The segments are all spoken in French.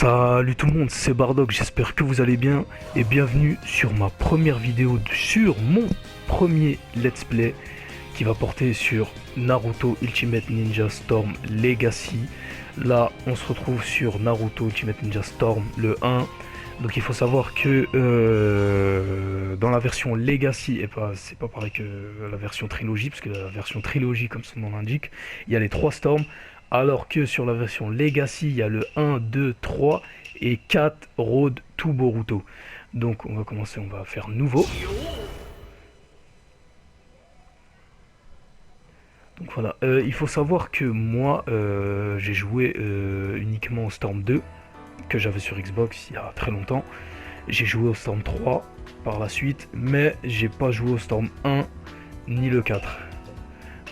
Salut tout le monde, c'est Bardock, j'espère que vous allez bien et bienvenue sur ma première vidéo sur mon premier let's play qui va porter sur Naruto Ultimate Ninja Storm Legacy. Là on se retrouve sur Naruto Ultimate Ninja Storm le 1. Donc il faut savoir que dans la version Legacy, et c'est pas pareil que la version trilogie, parce que la version trilogie comme son nom l'indique, il y a les 3 Storms. Alors que sur la version Legacy, il y a le 1, 2, 3 et 4 Road to Boruto. Donc on va commencer, on va faire nouveau. Donc voilà, il faut savoir que moi j'ai joué uniquement au Storm 2 que j'avais sur Xbox il y a très longtemps. J'ai joué au Storm 3 par la suite, mais j'ai pas joué au Storm 1 ni le 4.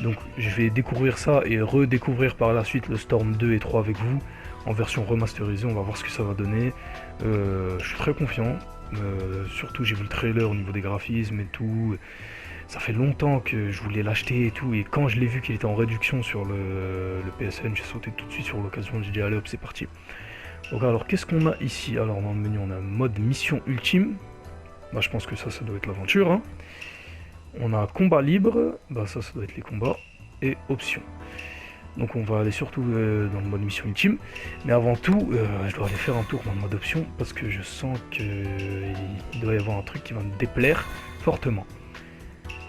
Donc je vais découvrir ça et redécouvrir par la suite le Storm 2 et 3 avec vous en version remasterisée. On va voir ce que ça va donner. Je suis très confiant. Surtout j'ai vu le trailer au niveau des graphismes et tout. Ça fait longtemps que je voulais l'acheter et tout. Et quand je l'ai vu qu'il était en réduction sur le PSN, j'ai sauté tout de suite sur l'occasion. J'ai dit allez hop, c'est parti. Donc alors qu'est-ce qu'on a ici? Alors dans le menu on a mode mission ultime. Bah, je pense que ça doit être l'aventure, hein. On a combat libre, bah ça doit être les combats, et options. Donc on va aller surtout dans le mode mission ultime. Mais avant tout, je dois aller faire un tour dans le mode option, parce que je sens qu'il doit y avoir un truc qui va me déplaire fortement.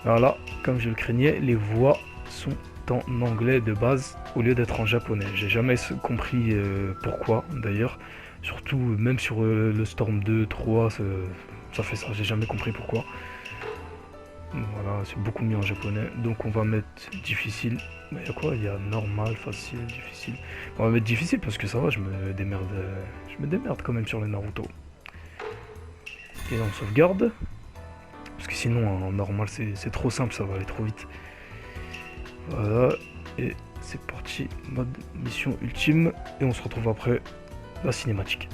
Alors là, comme je le craignais, les voix sont en anglais de base, au lieu d'être en japonais. J'ai jamais compris pourquoi, d'ailleurs. Surtout, même sur le Storm 2, 3, ça fait ça, j'ai jamais compris pourquoi. Voilà, c'est beaucoup mieux en japonais. Donc on va mettre difficile. Mais il y a quoi? Il y a normal, facile, difficile. On va mettre difficile parce que ça va, je me démerde quand même sur les Naruto. Et on sauvegarde. Parce que sinon en normal c'est trop simple, ça va aller trop vite. Voilà, et c'est parti, mode mission ultime. Et on se retrouve après la cinématique.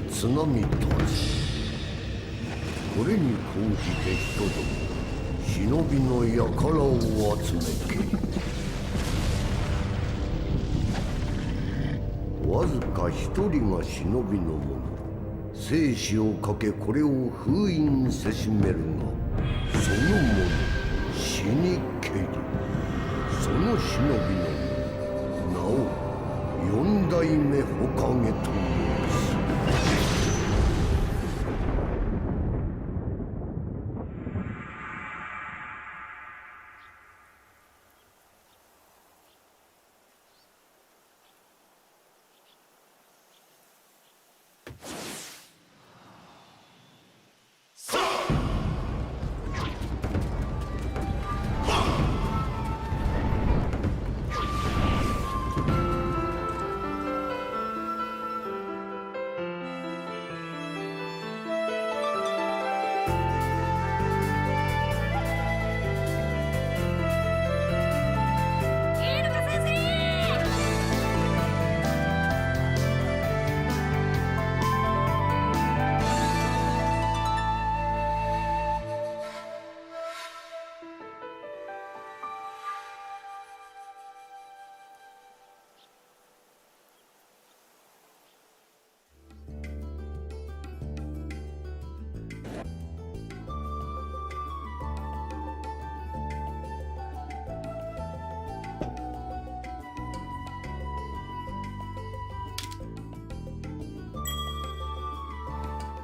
津波としこれに講じて人ども忍びの輩を集めけわずか一人が忍びの者生死をかけこれを封印せしめるがその者死にけりその忍びの名を四代目ほかげと申す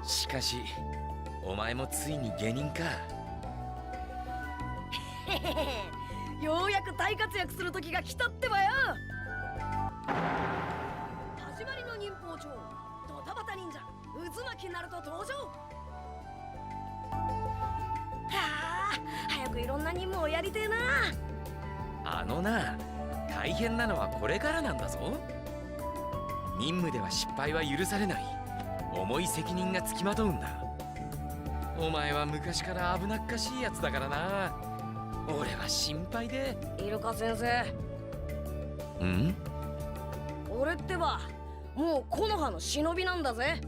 しかし、お前もついに下人か。ようやく大活躍する時が来たってばよ。始まりの忍法帳ドタバタ忍者渦巻きになると登場。はあ、早くいろんな任務をやりてえな。あのな、大変なのはこれからなんだぞ。任務では失敗は許されない。重い責任がつきまとうんだ。お前は昔から危なっかしいやつだからな。俺は心配で。イルカ先生。ん？俺ってばもう木の葉の忍びなんだぜ。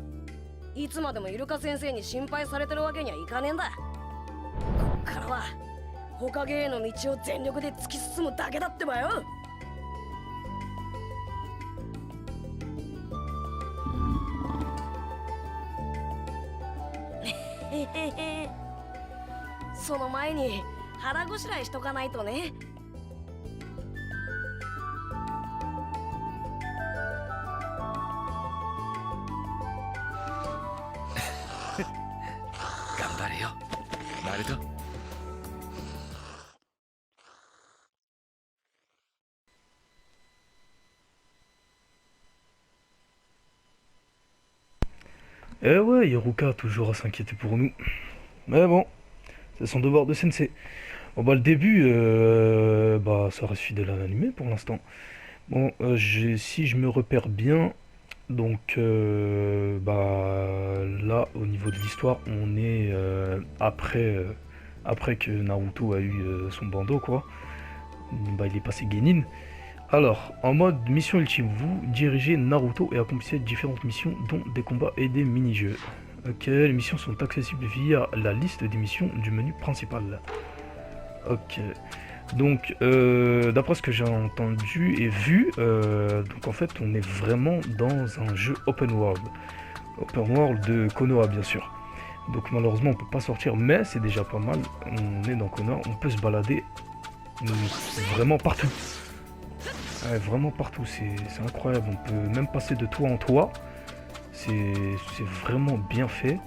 いつまでもイルカ先生に心配されてるわけにはいかねえんだ。こっからは火影への道を全力で突き進むだけだってばよ。へへへ。その前に腹ごしらえしとかないとね。頑張れよ、ナルト。Eh ouais, Hiruka toujours à s'inquiéter pour nous. Mais bon, c'est son devoir de sensei. Bon bah le début, bah ça reste fidèle à l'animé pour l'instant. Bon, si je me repère bien, donc bah là au niveau de l'histoire, on est après que Naruto a eu son bandeau quoi. Bah il est passé Genin. Alors, en mode mission ultime, vous dirigez Naruto et accomplissez différentes missions, dont des combats et des mini-jeux. Ok, les missions sont accessibles via la liste des missions du menu principal. Ok, donc d'après ce que j'ai entendu et vu, donc en fait on est vraiment dans un jeu open world de Konoha bien sûr. Donc malheureusement on peut pas sortir, mais c'est déjà pas mal. On est dans Konoha, on peut se balader vraiment partout. Ouais, vraiment partout, c'est incroyable, on peut même passer de toit en toit, c'est vraiment bien fait.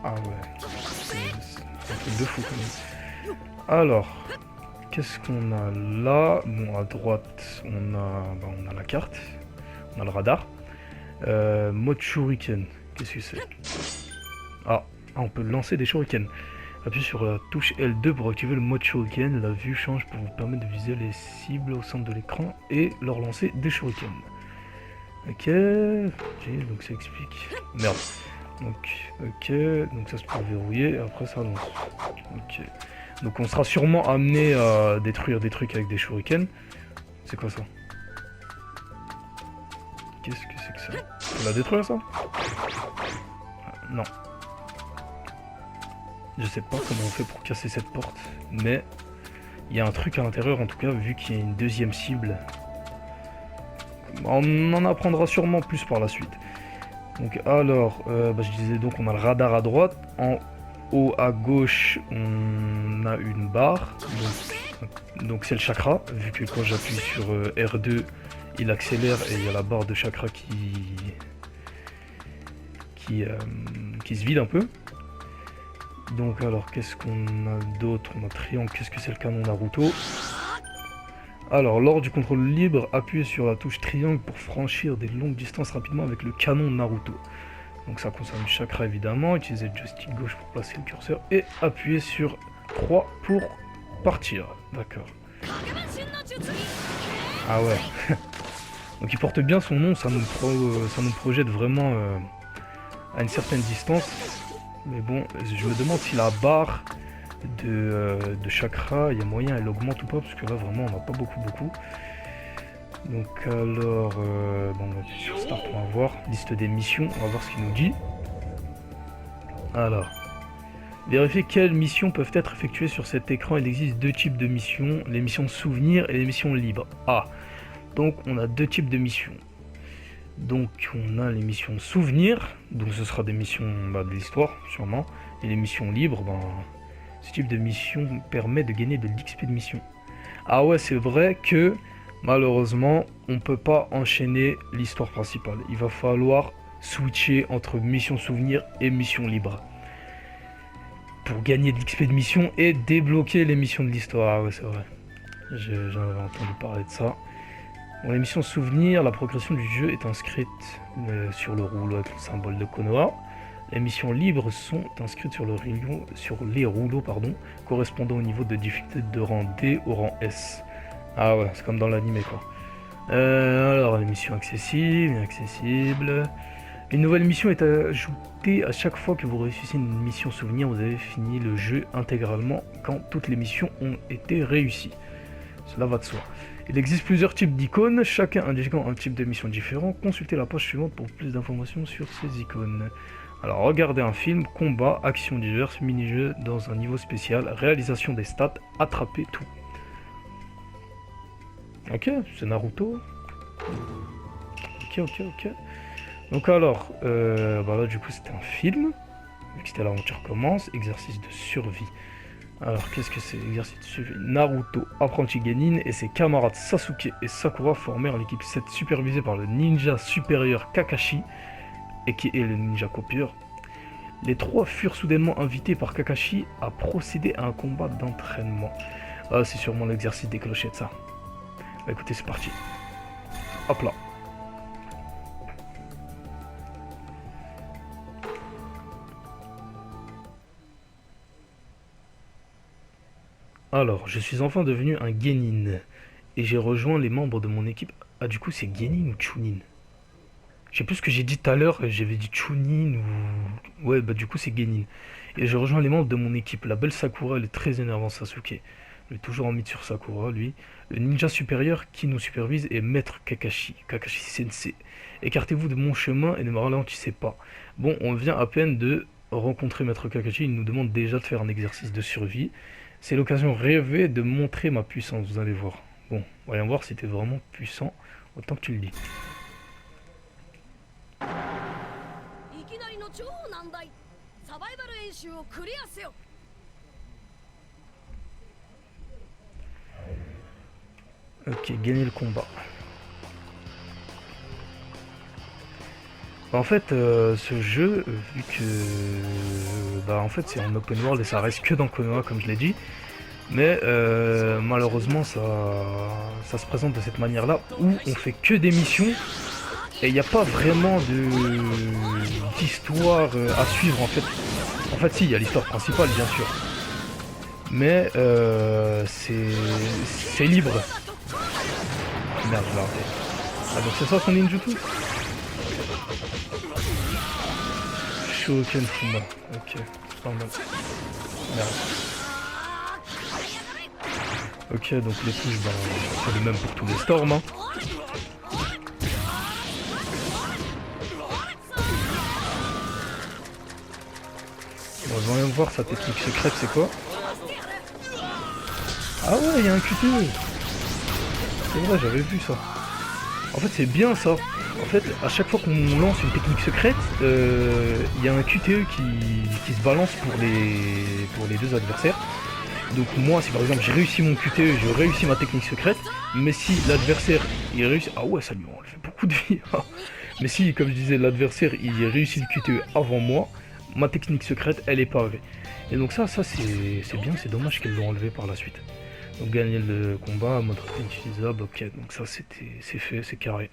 Ah ouais, c'est un truc de fou quand même. Alors, qu'est-ce qu'on a là? Bon, à droite, on a la carte, on a le radar. Mode shuriken, qu'est-ce que c'est? Ah, on peut lancer des shurikens. Appuyez sur la touche L2 pour activer le mode shuriken. La vue change pour vous permettre de viser les cibles au centre de l'écran et leur lancer des shurikens. Ok, donc ça explique. Merde. Ok, donc ça se peut verrouiller et après ça lance. Ok. Donc on sera sûrement amené à détruire des trucs avec des shurikens. C'est quoi ça? Qu'est-ce que c'est que ça? On l'a détruire ça? Non. Je sais pas comment on fait pour casser cette porte, mais il y a un truc à l'intérieur en tout cas, vu qu'il y a une deuxième cible. On en apprendra sûrement plus par la suite. Donc alors, je disais donc on a le radar à droite, en haut à gauche on a une barre, donc c'est le chakra, vu que quand j'appuie sur R2 il accélère et il y a la barre de chakra qui se vide un peu. Donc alors qu'est-ce qu'on a d'autre? On a triangle, qu'est-ce que c'est le canon Naruto? Alors lors du contrôle libre, appuyez sur la touche triangle pour franchir des longues distances rapidement avec le canon Naruto. Donc ça concerne le chakra évidemment, utilisez le joystick gauche pour placer le curseur et appuyez sur 3 pour partir. D'accord. Ah ouais. Donc il porte bien son nom, ça nous projette vraiment à une certaine distance. Mais bon, je me demande si la barre de chakra, il y a moyen elle augmente ou pas, parce que là vraiment on n'a pas beaucoup. Donc alors, bon, on va sur Start, on va voir, liste des missions, on va voir ce qu'il nous dit. Alors, vérifiez quelles missions peuvent être effectuées sur cet écran. Il existe deux types de missions, les missions souvenirs et les missions libres. Ah, donc on a deux types de missions. Donc on a les missions souvenirs, donc ce sera des missions de l'histoire sûrement, et les missions libres, ce type de mission permet de gagner de l'XP de mission. Ah ouais, c'est vrai que malheureusement on peut pas enchaîner l'histoire principale, il va falloir switcher entre mission souvenir et mission libre pour gagner de l'XP de mission et débloquer les missions de l'histoire. Ah ouais, c'est vrai, j'en avais entendu parler de ça. Dans l'émission Souvenir, la progression du jeu est inscrite sur le rouleau avec le symbole de Konoha. Les missions libres sont inscrites sur les rouleaux correspondant au niveau de difficulté de rang D au rang S. Ah ouais, c'est comme dans l'anime quoi. Alors, les missions accessibles, inaccessibles. Une nouvelle mission est ajoutée à chaque fois que vous réussissez une mission souvenir. Vous avez fini le jeu intégralement quand toutes les missions ont été réussies. Cela va de soi. Il existe plusieurs types d'icônes, chacun indiquant un type de mission différent. Consultez la page suivante pour plus d'informations sur ces icônes. Alors, regardez un film, combat, actions diverses, mini-jeux dans un niveau spécial, réalisation des stats, attrapez tout. Ok, c'est Naruto. Ok. Donc alors, là du coup c'était un film. Vu que c'était l'aventure commence, exercice de survie. Alors qu'est-ce que c'est l'exercice de survie? Naruto, apprenti genin et ses camarades Sasuke et Sakura formèrent l'équipe 7 supervisée par le ninja supérieur Kakashi, et qui est le ninja copieur. Les trois furent soudainement invités par Kakashi à procéder à un combat d'entraînement. Ah, c'est sûrement l'exercice des clochettes ça. Bah, écoutez, c'est parti. Hop là. Alors, je suis enfin devenu un genin et j'ai rejoint les membres de mon équipe. Ah, du coup, c'est genin ou chunin? Je sais plus ce que j'ai dit tout à l'heure, j'avais dit chunin ou... Ouais, bah du coup, c'est genin. Et j'ai rejoint les membres de mon équipe. La belle Sakura, elle est très énervante, Sasuke. Il est toujours en mythe sur Sakura, lui. Le ninja supérieur qui nous supervise est Maître Kakashi, Kakashi Sensei. Écartez-vous de mon chemin et ne me ralentissez pas. Bon, on vient à peine de rencontrer Maître Kakashi, il nous demande déjà de faire un exercice de survie. C'est l'occasion rêvée de montrer ma puissance, vous allez voir. Bon, voyons voir si t'es vraiment puissant, autant que tu le dis. Ok, gagner le combat. En fait, ce jeu, vu que en fait c'est en open world et ça reste que dans Konoha comme je l'ai dit, mais malheureusement ça se présente de cette manière-là où on fait que des missions et il n'y a pas vraiment d'histoire à suivre en fait. En fait, si, il y a l'histoire principale bien sûr, mais c'est libre. Merde, je l'ai raté. Ah donc c'est ça son ninjutsu? Shoken Fuma, ok, pas mal. Merde. Ok, donc les touches, c'est le même pour tous les storms. Hein. Bon, voyons voir sa technique secrète, c'est quoi? Ah ouais, il y a un QTE. C'est vrai, j'avais vu ça. En fait, c'est bien ça. En fait, à chaque fois qu'on lance une technique secrète, il y a un QTE qui se balance pour les deux adversaires. Donc moi, si par exemple j'ai réussi mon QTE, j'ai réussi ma technique secrète, mais si l'adversaire il réussit... Ah ouais, ça lui enlève beaucoup de vie. Mais si, comme je disais, l'adversaire il réussit le QTE avant moi, ma technique secrète, elle est pas enlevée. Et donc ça c'est bien, c'est dommage qu'elle l'ont enlevé par la suite. Donc gagner le combat, mode inutilisable, ok, donc ça c'est fait, c'est carré.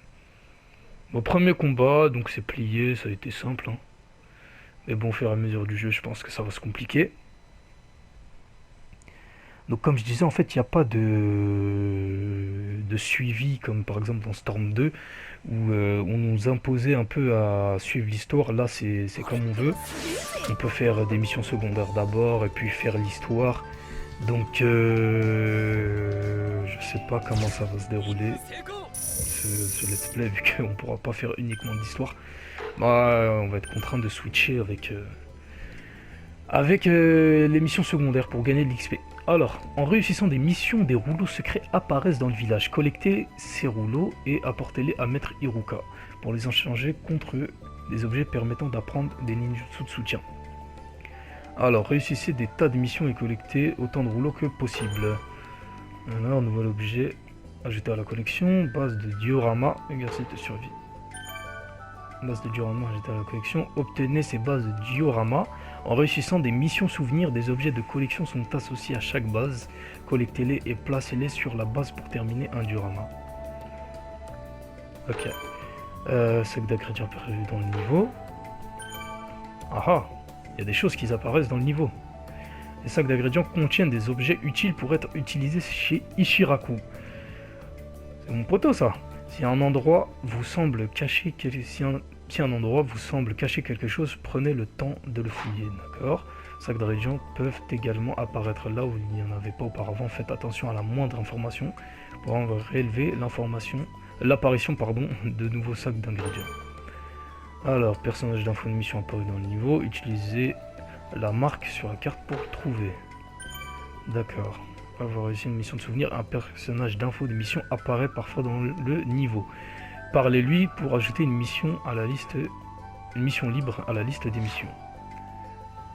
Mon premier combat, donc c'est plié, ça a été simple. Hein. Mais bon, au fur et à mesure du jeu, je pense que ça va se compliquer. Donc comme je disais, en fait, il n'y a pas de suivi, comme par exemple dans Storm 2, où on nous imposait un peu à suivre l'histoire. Là, c'est comme on veut. On peut faire des missions secondaires d'abord, et puis faire l'histoire. Donc, je sais pas comment ça va se dérouler. Ce let's play, vu qu'on pourra pas faire uniquement de l'histoire, on va être contraint de switcher avec les missions secondaires pour gagner de l'XP. Alors, en réussissant des missions, des rouleaux secrets apparaissent dans le village. Collectez ces rouleaux et apportez-les à Maître Iruka pour les échanger contre des objets permettant d'apprendre des ninjutsu de soutien. Alors, réussissez des tas de missions et collectez autant de rouleaux que possible. Alors, nouvel objet. Ajouter à la collection, base de diorama, exercice de survie. Base de diorama ajoutée à la collection. Obtenez ces bases de diorama en réussissant des missions souvenirs. Des objets de collection sont associés à chaque base. Collectez-les et placez-les sur la base pour terminer un diorama. Ok. Sac d'ingrédients prévu dans le niveau. Ah ah, il y a des choses qui apparaissent dans le niveau. Les sacs d'ingrédients contiennent des objets utiles pour être utilisés chez Ishiraku. C'est mon poteau ça. Si un endroit vous semble cacher quelque chose, prenez le temps de le fouiller, d'accord? Sacs d'ingrédients peuvent également apparaître là où il n'y en avait pas auparavant. Faites attention à la moindre information pour en relever l'apparition de nouveaux sacs d'ingrédients. Alors, personnage d'info de mission apparu dans le niveau, utilisez la marque sur la carte pour le trouver. D'accord. Avoir réussi une mission de souvenir, un personnage d'info de mission apparaît parfois dans le niveau. Parlez-lui pour ajouter une mission libre à la liste des missions.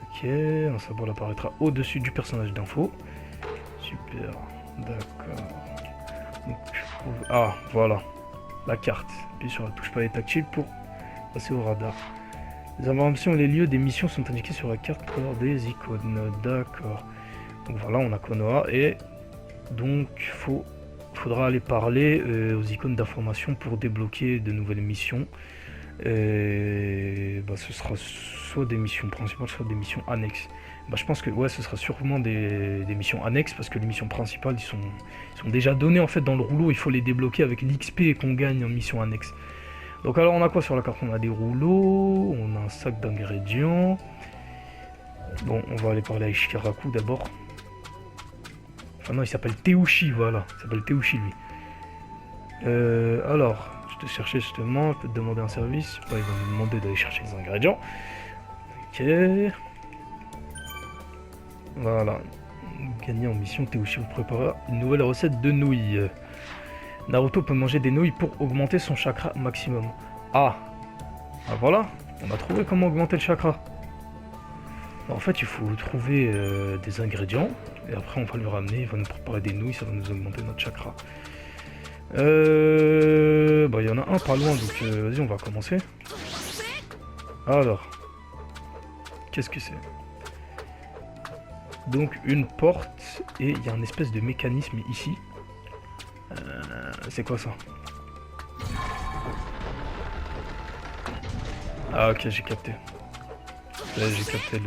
Ok, un symbole apparaîtra au-dessus du personnage d'info. Super, d'accord. Donc, ah, voilà, la carte. Appuyez sur la touche palette tactile pour passer au radar. Les informations et les lieux des missions sont indiqués sur la carte par des icônes. D'accord. Donc voilà, on a Konoha et donc faudra aller parler aux icônes d'information pour débloquer de nouvelles missions. Et ce sera soit des missions principales, soit des missions annexes. Je pense que ouais, ce sera sûrement des missions annexes parce que les missions principales ils sont déjà données en fait dans le rouleau. Il faut les débloquer avec l'XP qu'on gagne en mission annexe. Donc alors on a quoi sur la carte? On a des rouleaux, on a un sac d'ingrédients. Bon, on va aller parler à Ishiraku d'abord. Enfin non, il s'appelle Teushi, voilà. Il s'appelle Teushi lui. Alors, je te cherchais justement, je peux te demander un service. Il va me demander d'aller chercher les ingrédients. Ok. Voilà. Gagner en mission, Teushi vous prépara une nouvelle recette de nouilles. Naruto peut manger des nouilles pour augmenter son chakra maximum. Ah, voilà, on a trouvé comment augmenter le chakra. En fait, il faut trouver des ingrédients, et après on va lui ramener, il va nous préparer des nouilles, ça va nous augmenter notre chakra. Il y en a un pas loin, donc vas-y, on va commencer. Alors, qu'est-ce que c'est? Donc une porte, et il y a un espèce de mécanisme ici. C'est quoi ça? Ah ok, j'ai capté. Là, j'ai capté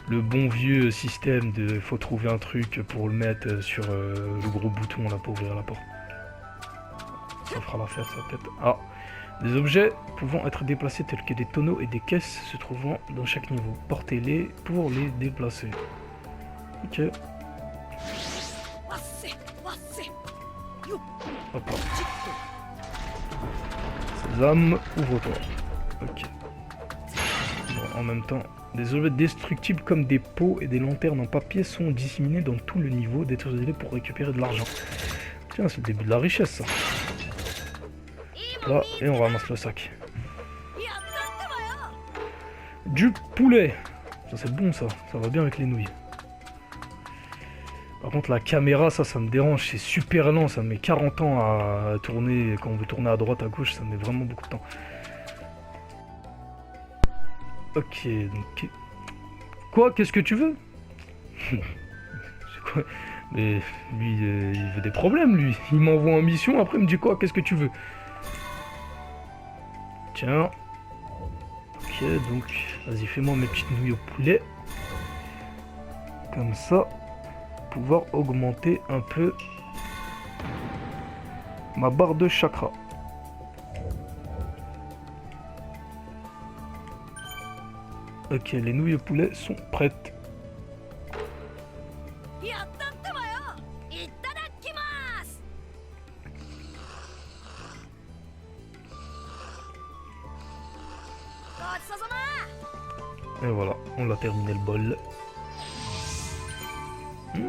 le bon vieux système de faut trouver un truc pour le mettre sur le gros bouton là pour ouvrir la porte. Ça fera l'affaire ça peut-être. Ah, des objets pouvant être déplacés tels que des tonneaux et des caisses se trouvant dans chaque niveau. Portez-les pour les déplacer. Ok. Hop là. Sésame, ouvre-toi. Ok. Bon, en même temps, des objets destructibles comme des pots et des lanternes en papier sont disséminés dans tout le niveau. Détruisez-les pour récupérer de l'argent. Tiens, c'est le début de la richesse ça. Là, et on ramasse le sac. Du poulet. Ça c'est bon ça. Ça va bien avec les nouilles. Par contre la caméra ça me dérange, c'est super lent, ça met 40 ans à tourner, quand on veut tourner à droite, à gauche, ça met vraiment beaucoup de temps. Ok, donc... Quoi? Qu'est-ce que tu veux? C'est quoi? Mais lui, il veut des problèmes lui, il m'envoie en mission, après il me dit quoi? Qu'est-ce que tu veux? Tiens. Ok, donc, vas-y, fais-moi mes petites nouilles au poulet. Comme ça. Pouvoir augmenter un peu ma barre de chakra. Ok, les nouilles au poulet sont prêtes. Et voilà, on a terminé le bol.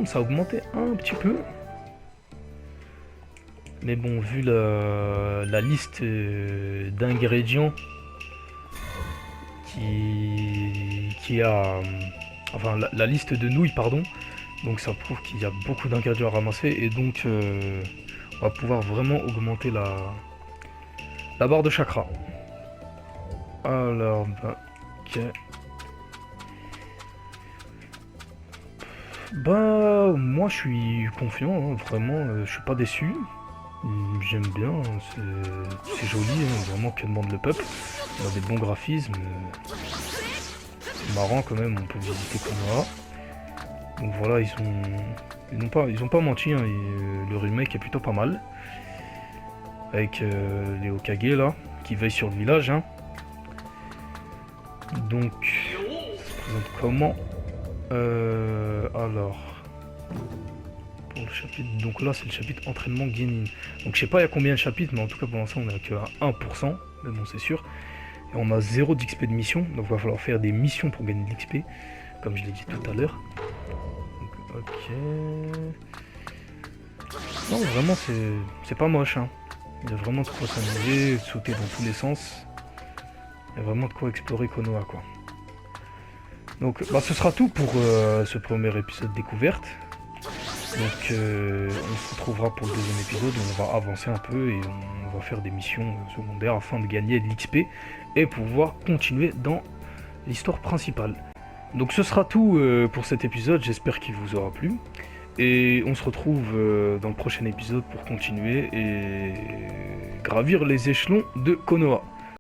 Ça a augmenté un petit peu. Mais bon, vu la liste d'ingrédients qui a... Enfin, la liste de nouilles, pardon. Donc ça prouve qu'il y a beaucoup d'ingrédients à ramasser. Et donc, on va pouvoir vraiment augmenter la barre de chakra. Alors, ok. Moi je suis confiant, hein, vraiment, je suis pas déçu. J'aime bien, c'est joli, hein, vraiment que demande le peuple. On a des bons graphismes. C'est marrant quand même, on peut visiter Konoha. Donc voilà, ils ont pas menti, hein, le remake est plutôt pas mal. Avec les Hokage là, qui veillent sur le village. Hein. Donc, ça se présente comment alors, pour le chapitre, donc là c'est le chapitre entraînement Genin. Donc je sais pas il y a combien de chapitres, mais en tout cas pour l'instant on est qu'à 1%, mais bon c'est sûr. Et on a 0 d'XP de mission, donc il va falloir faire des missions pour gagner de l'XP, comme je l'ai dit tout à l'heure. Ok. Non vraiment c'est pas moche hein. Il y a vraiment de quoi s'amuser, sauter dans tous les sens. Il y a vraiment de quoi explorer Konoha quoi. Donc bah, ce sera tout pour ce premier épisode découverte. Donc on se retrouvera pour le deuxième épisode où on va avancer un peu et on va faire des missions secondaires afin de gagner de l'XP et pouvoir continuer dans l'histoire principale. Donc ce sera tout pour cet épisode, j'espère qu'il vous aura plu. Et on se retrouve dans le prochain épisode pour continuer et gravir les échelons de Konoha.